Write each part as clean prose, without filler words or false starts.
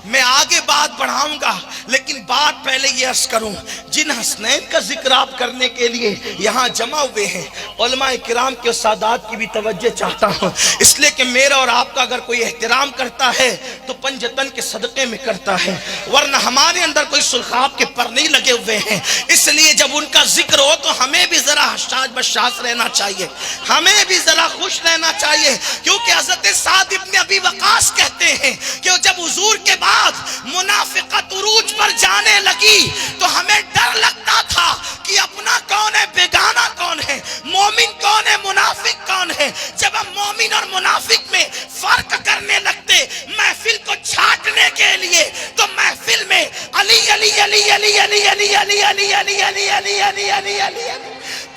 मैं आगे बात बढ़ाऊंगा, लेकिन बात पहले ये अर्ज करूं, जिन हसनैन का जिक्र आप करने के लिए यहाँ जमा हुए हैं, उलमाए किराम के सादात की भी तवज्जो चाहता हूं, इसलिए कि मेरा और आपका अगर कोई एहतराम करता है तो पंजतन के सदक़े में करता है, वरना हमारे अंदर कोई सुल्खाब के पर नहीं लगे हुए हैं। इसलिए जब उनका जिक्र हो तो हमें भी जरा हशाज बशास रहना चाहिए, हमें भी जरा खुश रहना चाहिए, क्योंकि हजरत साद इब्न अबी वकास कहते हैं कि जब हुजूर के बाद मुनाफिकत उरूज पर जाने लगी तो हमें डर लगता था कि अपना कौन है, बेगाना कौन है, मोमिन कौन है, मुनाफिक कौन है। जब हम मोमिन और मुनाफिक में फर्क करने लगते महफिल को छाटने के लिए, तो महफिल में अली अली अली अली अली अली अली अली अली अली अली अली अली अली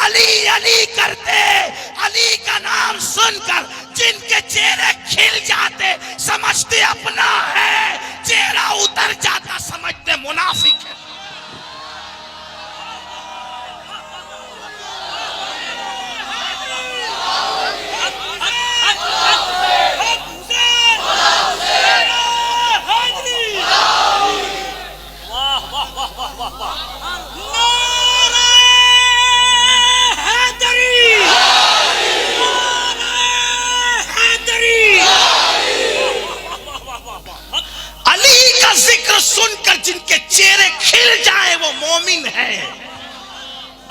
अली अली करते, अली का नाम सुनकर जिनके चेहरे खिल जाते समझते अपना है, चेहरा उतर जाता समझते मुनाफिक है। जिक्र सुनकर जिनके चेहरे खिल जाए वो मोमिन है,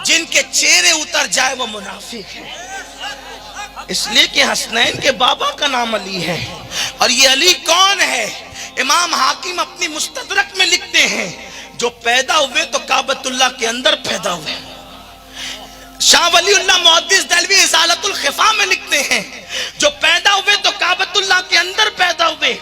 जिनके चेहरे उतर जाए वो मुनाफिक है। इसलिए कि हसनैन के बाबा का नाम अली है, और ये अली कौन है? इमाम हाकिम अपनी मुस्तदरक में लिखते हैं, जो पैदा हुए तो काबतुल्लाह के अंदर पैदा हुए। शाह वलीउल्लाह मुहद्दिस दहलवी इजालतुल खिफा में लिखते हैं, जो पैदा हुए तो काबतुल्लाह के अंदर पैदा हुए।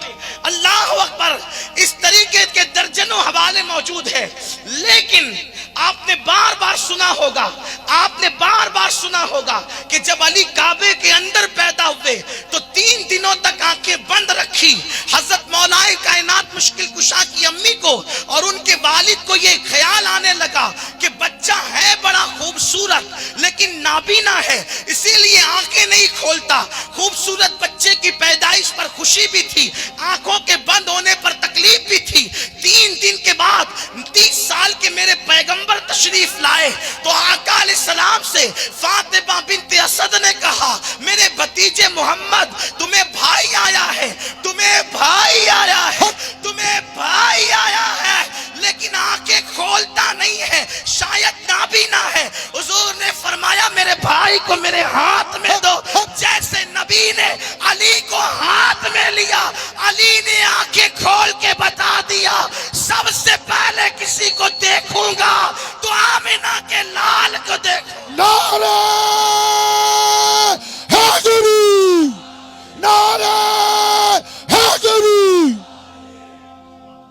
अल्लाह अकबर, इस तरीके के दर्जनों हवाले मौजूद है। लेकिन आपने बार बार सुना होगा, आपने बार बार सुना होगा कि जब अली काबे के अंदर पैदा हुए तो 3 दिनों तक आंखें बंद रखी। हजरत मौलाए कायनात मुश्किल कुशा की अम्मी को और उनके वालिद को यह ख्याल आने लगा कि बच्चा है बड़ा खूबसूरत लेकिन नाबीना है, इसीलिए आंखें नहीं खोलता। खूबसूरत बच्चे की पैदाइश पर खुशी भी थी, आंखों के बंद होने पर तकलीफ भी थी। 3 दिन के बाद 30 साल के मेरे पैगंबर तशरीफ लाए तो आका अलैहिस्सलाम से फातिमा बिन्त असद ने कहा, मेरे भतीजे मोहम्मद तुम्हें भाई आया है, तुम्हें भाई आया है, तुम्हें भाई आया है, लेकिन आंखें खोलता नहीं है, शायद नाबीना है। हुजूर ने फरमाया मेरे भाई को मेरे हाथ में दो। जैसे नबी ने अली को हाथ में लिया, अली ने आंखें खोल के बता दिया, सबसे पहले किसी को देखूंगा तो आमिना के लाल को देखूंगा। नारे हैदरी, नारे हैदरी।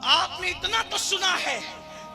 आपने इतना तो सुना है,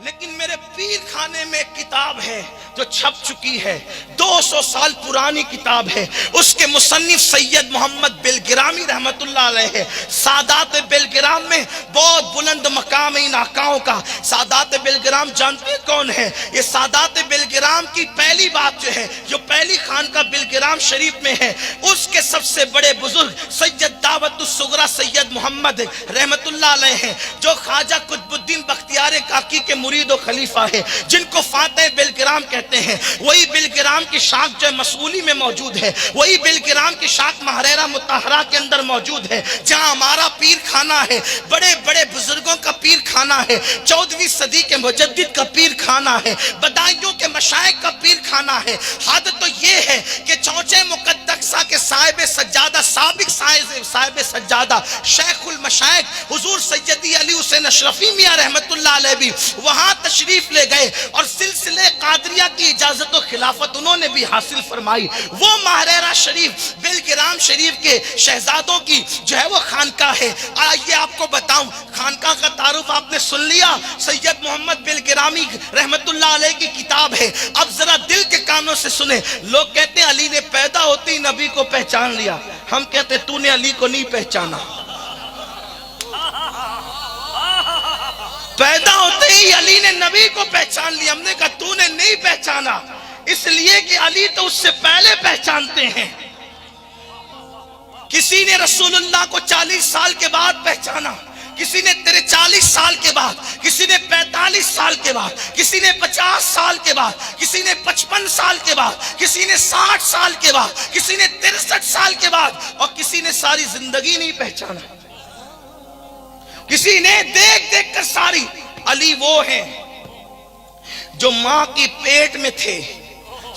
लेकिन मेरे पीर खाने में एक किताब है जो छप चुकी है, 200 साल पुरानी किताब है। उसके मुसन्निफ सैयद मोहम्मद बेलगिरामी रहमतुल्लाह अलैह है। सादात बेलगिराम में बहुत बुलंद मकाम है इन आकाओं का। सादात बेलगिराम जानते कौन है? ये सादात बेलगिराम की पहली बात जो है, जो पहली खानका बेलगिराम शरीफ में है, उसके सबसे बड़े बुजुर्ग सैयद दावतुस सुगरा सैयद मोहम्मद रहमतुल्लाह अलैह है, जो ख्वाजा कुतुबुद्दीन बख्तियार काकी के मुरीद और खलीफा है, जिनको फातेह बेलगिराम कहते हैं। वही बेलगिराम की शाख जो मसूली में मौजूद है, वही बेलगिराम की शाख महरेरा मुताहरा के अंदर मौजूद है, जहां हमारा पीर खाना है, बड़े बड़े बुजुर्गों का पीर खाना है, 14वीं सदी के मुजद्दिद का पीर खाना है, बदायूं के मशाइख का पीर खाना है। हद तो ये है कि चौचे मुकद्दसा के साहिब सज्जादा, साबिक साहिब सज्जादा शेखुल मशाइख हुजूर सैयदी अली हुसैन अशरफी मियां रहमतुल्लाह अलैह भी वहां तशरीफ ले गए और सिलसिले कादरिया की इजाजत और खिलाफत उन्होंने भी हासिल फरमाई। वो महरेरा शरीफ बेलगिराम शरीफ के शहजादों की जो है वो खानका है। आइए आपको बताऊं, खानका का तारुफ आपने सुन लिया, सैयद मोहम्मद बेलगिरामी रहमतुल्लाह अलैह की किताब है। अब जरा दिल के कानों से सुने। लोग कहते हैं अली ने पैदा होते ही नबी को पहचान लिया, हम कहते तूने अली को नहीं पहचाना। पैदा होते ही अली ने नबी को पहचान लिया, हमने कहा तूने नहीं पहचाना, इसलिए कि अली तो उससे पहले पहचानते हैं। किसी ने रसूलुल्लाह को 40 साल के बाद पहचाना, किसी ने तेरे 40 साल के बाद, किसी ने 45 साल के बाद, किसी ने 50 साल के बाद, किसी ने 55 साल के बाद, किसी ने 60 साल के बाद, किसी ने 63 साल के बाद, और किसी ने सारी जिंदगी नहीं पहचाना। किसी ने देख देख कर सारी। अली वो हैं जो मां की पेट में थे।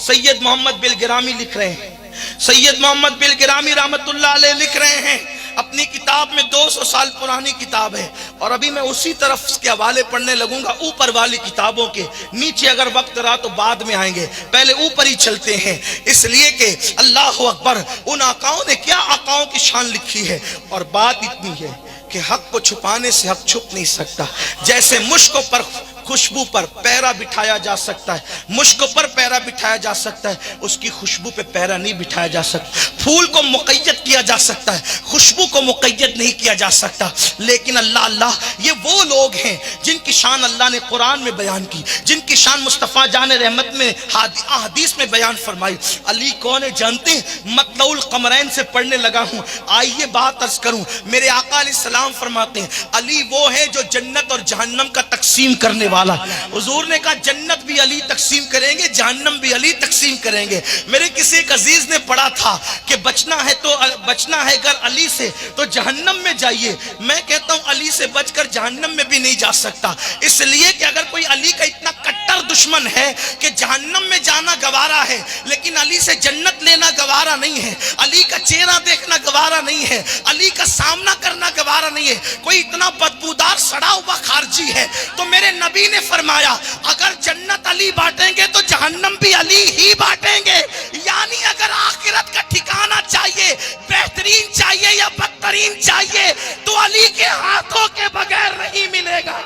सैयद मोहम्मद बिलगिरामी लिख रहे हैं, सैयद मोहम्मद बिलगिरामी रहमतुल्लाह अलैह लिख रहे हैं अपनी किताब में, 200 साल पुरानी किताब है, और अभी मैं उसी तरफ के हवाले पढ़ने लगूंगा, ऊपर वाली किताबों के। नीचे अगर वक्त रहा तो बाद में आएंगे, पहले ऊपर ही चलते हैं, इसलिए कि अल्लाह अकबर, उन आकाओं ने क्या आकाओं की शान लिखी है। और बात इतनी है कि हक को छुपाने से हक छुप नहीं सकता। जैसे मुश्क पर खुशबू पर पैरा बिठाया जा सकता है, मुश्क पर पैरा बिठाया जा सकता है, उसकी खुशबू पे पैरा नहीं बिठाया जा सकता। फूल को मुक़य्यद किया जा सकता है, खुशबू को मुक़य्यद नहीं किया जा सकता। लेकिन अल्लाह अल्लाह, ये वो लोग हैं जिनकी शान अल्लाह ने कुरान में बयान की, जिनकी शान मुस्तफ़ा जान रहमत में हदीस में बयान फरमाई। अली कौन है जानते हैं? मतलउल कमरैन से पढ़ने लगा हूँ। आइए बात अर्ज करूँ। मेरे आका अलैहिस्सलाम फरमाते हैं अली वो है जो जन्नत और जहन्नम का तकसीम करने वाला। हुजूर ने कहा जन्नत भी अली तकसीम करेंगे, जहन्नम भी अली तकसीम करेंगे। मेरे किसी एक अजीज ने पढ़ा था कि बचना है अगर अली से तो जहन्नम में जाइए। मैं कहता हूं अली से बचकर जहन्नम में भी नहीं जा सकता, इसलिए कि अगर कोई अली का इतना कट्टर दुश्मन है कि जहन्नम में जाना गवारा है, लेकिन अली से जन्नत लेना गवारा नहीं है, अली का चेहरा देखना गवारा नहीं है, अली का सामना करना गवारा नहीं है। कोई इतना बदबूदार सड़ा हुआ खारजी है, तो मेरे नबी ने फरमाया अगर जन्नत अली बांटेंगे तो जहन्नम भी अली ही बांटेंगे। यानी अगर आखिरत का ठिकाना चाहिए, बेहतरीन चाहिए या बदतरीन चाहिए, तो अली के हाथों के बगैर नहीं मिलेगा।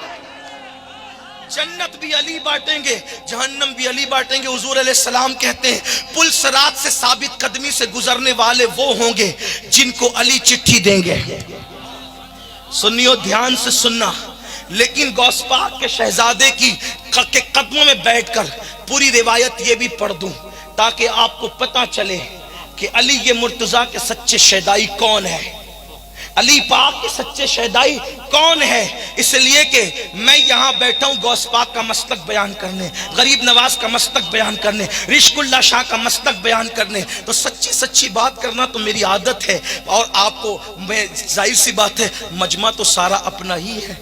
जन्नत भी अली बांटेंगे, जहन्नम भी अली बांटेंगे। हुजूर अलैहिस्सलाम कहते हैं पुल सिरात से साबित कदमी से गुजरने वाले वो होंगे जिनको अली चिट्ठी देंगे। सुनियो, ध्यान से सुनना। लेकिन गौस पाक के शहजादे के कदमों में बैठकर पूरी रिवायत ये भी पढ़ दूं ताकि आपको पता चले कि अली ये मुर्तजा के सच्चे शहदाई कौन है, अली पाक के सच्चे शहदाई कौन है। इसलिए कि मैं यहाँ बैठा हूँ गौस पाक का मस्तक बयान करने, गरीब नवाज का मस्तक बयान करने, रिश्कुल्ला शाह का मस्तक बयान करने, तो सच्ची सच्ची बात करना तो मेरी आदत है। और आपको मैं, जाहिर सी बात है, मजमा तो सारा अपना ही है,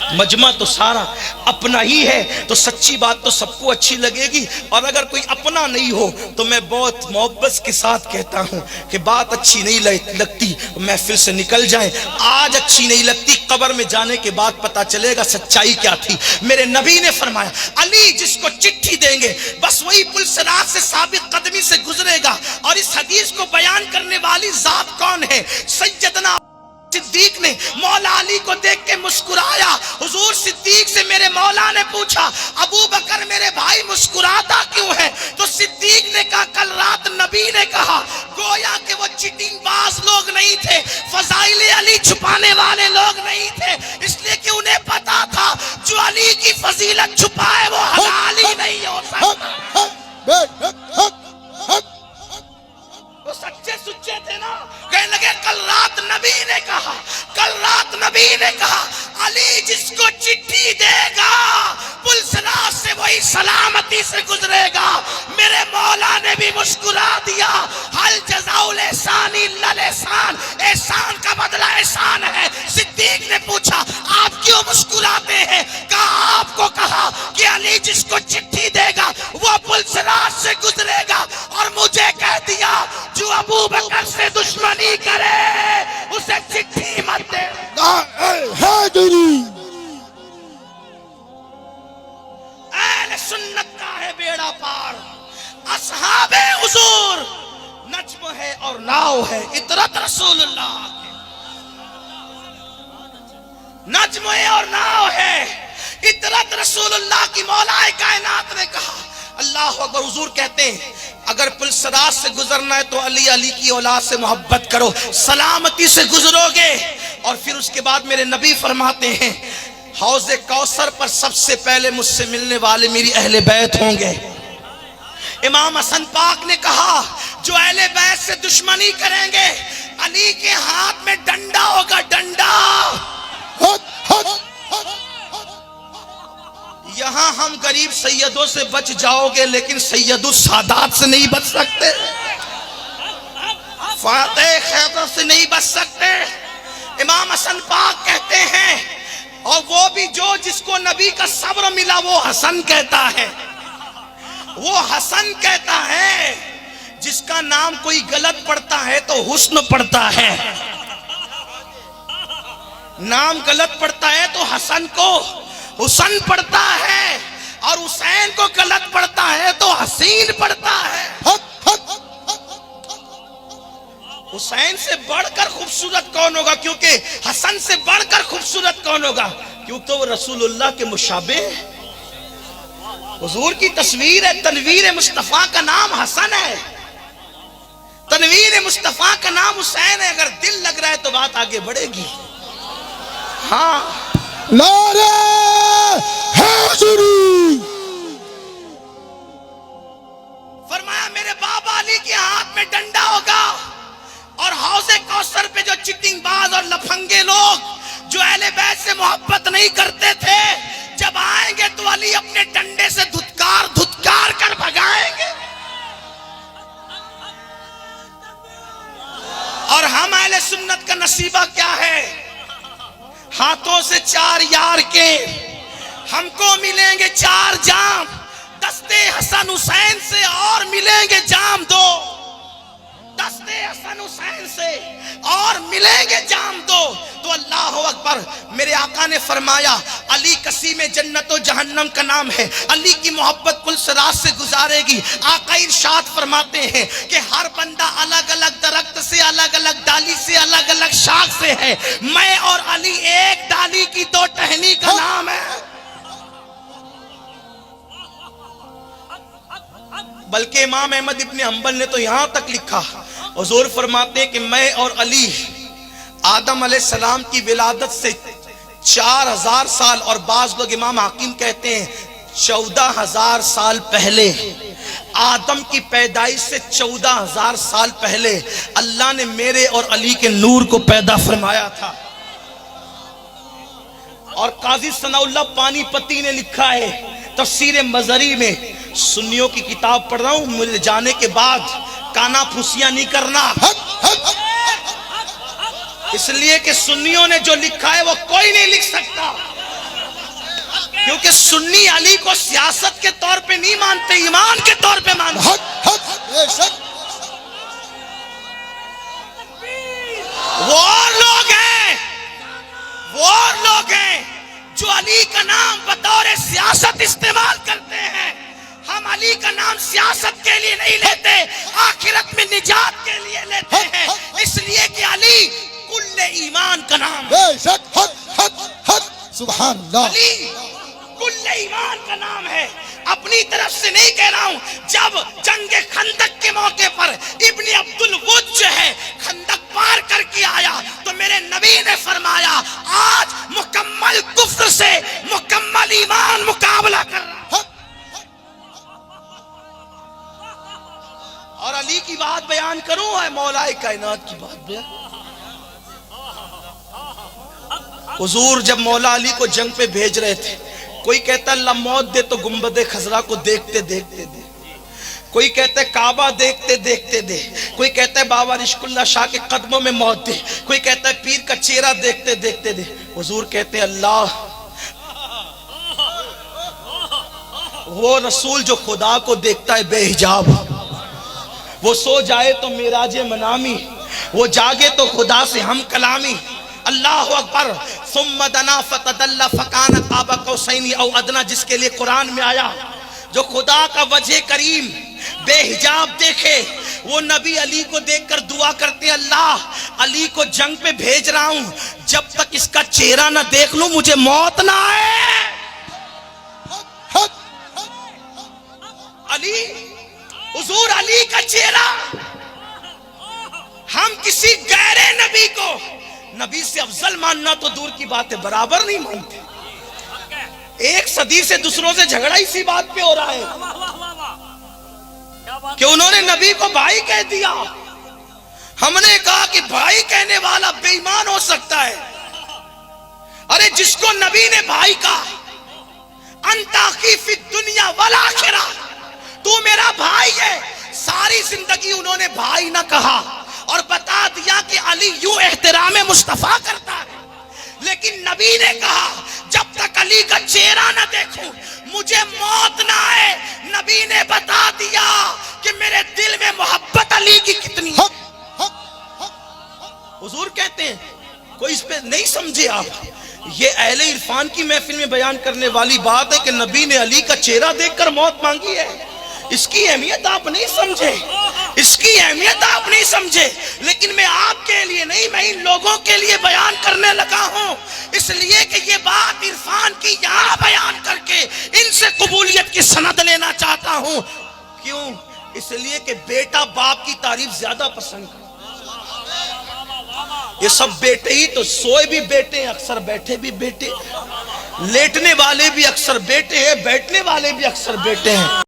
मजमा तो सारा अपना ही है, तो सच्ची बात तो सबको अच्छी लगेगी। और अगर कोई अपना नहीं हो तो मैं बहुत मोहब्बत के साथ कहता हूं कि बात अच्छी नहीं लगती महफिल से निकल जाए। आज अच्छी नहीं लगती, कब्र में जाने के बाद पता चलेगा सच्चाई क्या थी। मेरे नबी ने फरमाया अली जिसको चिट्ठी देंगे बस वही पुल सिरात से साबित कदमी से गुजरेगा। और इस हदीस को बयान करने वाली जात कौन है? सैयदना सिद्दीक ने मौला अली को देख के मुस्कुराया। हुजूर सिद्दीक से मेरे मौला ने पूछा अबू बकर मेरे भाई मुस्कुराता क्यों है? तो सिद्दीक ने कहा कल रात नबी ने कहा, गोया कि वो चिटिंगबाज लोग नहीं थे, फजाइले अली छुपाने वाले लोग नहीं थे, इसलिए कि उन्हें पता था जो अली की फजीलत छुपाए वो हलाल ही नहीं हो सकता। वो सच्चे सुच्चे थे ना। कहने लगे कल रात नबी ने कहा, कल रात नबी ने कहा अली जिसको चिट्ठी देगा पुल सिरात से वही सलामती से गुजरेगा। मेरे मौला ने भी मुस्कुरा दिया। हल जज़ाउल एहसान इल्लल एहसान, एहसान का बदला एहसान है। सिद्दीक ने पूछा आप क्यों मुस्कुराते हैं? कहा आपको कहा कि अली जिसको चिट्ठी देगा वो पुल सिरात से गुजरेगा, और मुझे कह दिया जो अबू बकर से दुश्मनी करे उसे चिट्ठी मत दे। अहले सुन्नत का है बेड़ा पार, असहाबे हुजूर नज्म है और नाव है, इतरत रसूलुल्लाह नज्म है और नाव है, इतरत रसूलुल्लाह की मौलाए कायनात ने कहा। अल्लाह अकबर। हुजूर कहते हैं अगर पुल सिरात से गुजरना है तो अली, अली की औलाद से मोहब्बत करो, सलामती से गुजरोगे। और फिर उसके बाद मेरे नबी फरमाते हैं हौज़े कौसर पर सबसे पहले मुझसे मिलने वाले मेरी अहले बैत होंगे। इमाम हसन पाक ने कहा जो अहले बैत से दुश्मनी करेंगे अली के हाथ में डंडा होगा, डंडा। यहाँ हम गरीब सैयदों से बच जाओगे, लेकिन सैयदुल सादात से नहीं बच सकते, फातेह खैबर से नहीं बच सकते। इमाम हसन पाक कहते हैं, और वो भी जो जिसको नबी का सब्र मिला वो हसन कहता है, वो हसन कहता है। जिसका नाम कोई गलत पढ़ता है तो हुस्न पढ़ता है, नाम गलत पढ़ता है तो हसन को हुसन पढ़ता है, और हुसैन को गलत पढ़ता है तो हसीन पढ़ता है। हुसैन से बढ़कर खूबसूरत कौन होगा, क्योंकि हसन से बढ़कर खूबसूरत कौन होगा, क्योंकि तो वो रसूलुल्लाह के मुशाबे, हुजूर की तस्वीर है। तनवीर मुस्तफा का नाम हसन है, तनवीर मुस्तफा का नाम हुसैन है। अगर दिल लग रहा है तो बात आगे बढ़ेगी। हाँ, नारे हैदरी। फरमाया मेरे बाबा अली के हाथ में डंडा होगा, और हौज़े कौसर पे जो चिटिंगबाज और लफंगे लोग जो अहले बैत से मोहब्बत नहीं करते थे, जब आएंगे तो अली अपने डंडे से धुतकार धुतकार कर भगाएंगे। और हम अहले सुन्नत का नसीबा क्या है, हाथों से 4 यार के हमको मिलेंगे 4 जाम, दस्ते हसन हुसैन से और मिलेंगे जाम 2, दस्ते हसन हुसैन से और मिलेंगे जाम 2। तो अल्लाह अकबर। मेरे आका ने फरमाया अली कसीम जन्नत और जहन्नम का नाम है, अली की मोहब्बत कुल सिरात से गुजारेगी। आका इरशाद फरमाते हैं कि हर बंदा अलग अलग दरख्त से, अलग अलग डाली से, अलग अलग शाख से है, मैं और अली एक डाली की 2 टहनी का नाम है। बल्कि इमाम अहमद इब्ने हंबल ने तो यहां तक लिखा, हुजूर फरमाते हैं कि मैं और अली आदम अलैहिस्सलाम की विलादत से 4000 साल, और बाज लोग इमाम हाकिम कहते हैं 14,000 साल पहले, आदम की पैदाइश से 14,000 साल पहले अल्लाह ने मेरे और अली के नूर को पैदा फरमाया था। और काजी सनाउल्लाह पानीपती ने लिखा है तफसीर मजरी में, सुन्नियों की किताब पढ़ रहा हूं, मिल जाने के बाद काना फुसियां नहीं करना, इसलिए कि सुन्नियों ने जो लिखा है वो कोई नहीं लिख सकता, क्योंकि सुन्नी अली को सियासत के तौर पे नहीं मानते, ईमान के तौर पे मानते। वो लोग हैं, वो लोग हैं जो अली का नाम बतौर सियासत इस्तेमाल करते हैं। हम अली का नाम सियासत के लिए नहीं लेते, आखिरत में निजात के लिए लेते हैं, इसलिए कि अली कुल्ले ईमान का नाम है। सुभान अल्लाह। अली कुल्ले ईमान का नाम है। अपनी तरफ से नहीं कह रहा हूं। जब जंगे खंदक के मौके पर इब्ने अब्दुल वुद जो है खंदक पार करके आया, तो मेरे नबी ने फरमाया आज मुकम्मल कुफ्र से मुकम्मल ईमान मुकाबला कर रहा। और अली की बात बयान करूं है मौलाए कायनात की बात बयान। हुजूर जब मौला अली को जंग पे भेज रहे थे, कोई कहता अल्लाह मौत दे तो गुंबदे खजरा को देखते देखते दे, कोई कहता है काबा देखते देखते दे, कोई कहता है बाबा रिश्कुल्लाह शाह के कदमों में मौत दे, कोई कहता है पीर का चेहरा देखते देखते दे। हुजूर कहते हैं अल्लाह वो रसूल जो खुदा को देखता है बेहिजाब, वो सो जाए तो मेराजे मनामी, वो जागे तो खुदा से हम कलामी। अल्लाह अकबर। सुम्मा दना फतदल्ला फकान काबा कौसैनी औ अदना, जिसके लिए कुरान में आया जो खुदा का वजह करीम बेहिजाब देखे, वो नबी अली को देखकर दुआ करते अल्लाह अली को जंग पे भेज रहा हूं, जब तक इसका चेहरा ना देख लूं मुझे मौत ना आए। अली, हुजूर अली का चेहरा हम किसी गैरे नबी को नबी से अफजल मानना तो दूर की बात है, बराबर नहीं मानते। एक सदी से दूसरों से झगड़ा इसी बात पे हो रहा है कि उन्होंने नबी को भाई कह दिया। हमने कहा कि भाई कहने वाला बेईमान हो सकता है। अरे जिसको नबी ने भाई कहा, अंता की फी दुनिया वल आखिरा, तू मेरा भाई है। सारी जिंदगी उन्होंने भाई ना कहा और बता दिया कि अली यूं एहतराम मुस्तफा करता है, लेकिन नबी ने कहा जब तक अली का चेहरा ना देखूं मुझे मौत ना आए। नबी ने बता दिया कि मेरे दिल में मोहब्बत अली की कितनी है। हुजूर कहते हैं, कोई इस पे नहीं समझे आप, ये अहले इरफान की महफिल में बयान करने वाली बात है कि नबी ने अली का चेहरा देखकर मौत मांगी है। इसकी अहमियत आप नहीं समझे, इसकी अहमियत आप नहीं समझे। लेकिन मैं आपके लिए नहीं, मैं इन लोगों के लिए बयान करने लगा हूं, इसलिए कि ये बात इरफान की यहां बयान करके इनसे कबूलियत की सनद लेना चाहता हूं। क्यों? इसलिए कि बेटा बाप की तारीफ ज्यादा पसंद करता। ये सब बेटे ही तो, सोए भी बेटे हैं, अक्सर बैठे भी बेटे, लेटने वाले भी अक्सर बेटे हैं, बैठने वाले भी अक्सर बेटे हैं।